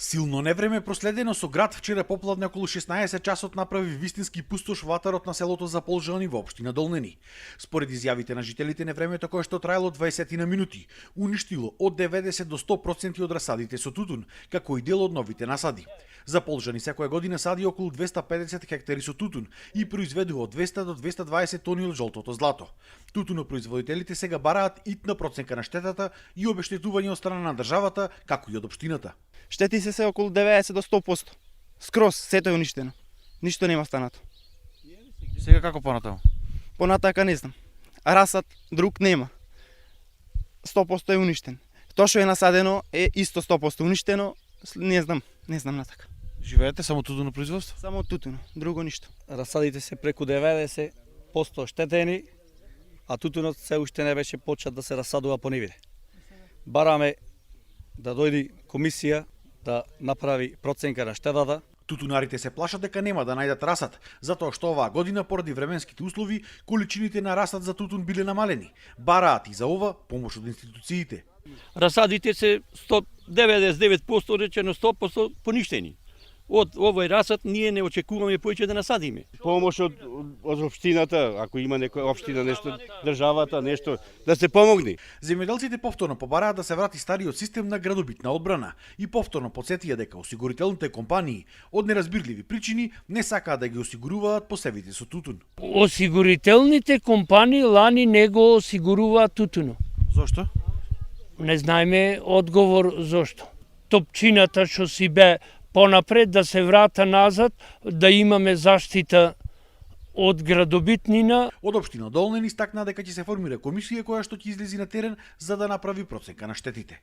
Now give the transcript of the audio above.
Силно невреме проследено со град вчера попладне околу 16 часот направи вистински пустош ватарот на селото Заполжани во општина Долнени. Според изјавите на жителите, невремето кое што траело 20 на минути уништило од 90 до 100% од расадите со тутун, како и дел од новите насади. Заполжани секоја година сади околу 250 хектари со тутун и произведува од 200 до 220 тони од жолтото злато. Тутунопроизводителите сега бараат итна проценка на штетата и обештетување од страна на државата, како и од општината. Штети се околу 90 до 100%. Скроз, сето е уништено. Ништо нема останато. Сега како понатаму? Понатака не знам. Расад друг нема. 100% е уништен. Тоа што е насадено е исто 100% уништено. Не знам натака. Живеете само тутуно производство? Само тутуно, друго ништо. Расадите се преку 90% штетени, а тутунот се уште не беше почнат да се расадува по нивите. Бараме да дојде комисија да направи проценка на штетата. Тутунарите се плашат дека нема да најдат расад, затоа што оваа година поради временските услови количините на расад за тутун биле намалени. Бараат и за ова помош од институциите. Расадите се 99% речено 100% поништени. Од овој расад ние не очекуваме повеќе да насадиме. Помош од општината, ако има некоја општина нешто, државата нешто да се помогне. Земјоделците повторно побараат да се врати стариот систем на градобитна одбрана и повторно потсетија дека осигурителните компании од неразбирливи причини не сакаат да ги осигуруваат посевите со тутун. Осигурителните компании лани не го осигуруваат тутуно. Зошто? Не знаеме одговор зошто. Топчината што си бе понапред да се врата назад, да имаме заштита од градобитнина. Од општина Долнени стакна дека ќе се формира комисија која што ќе излези на терен за да направи проценка на штетите.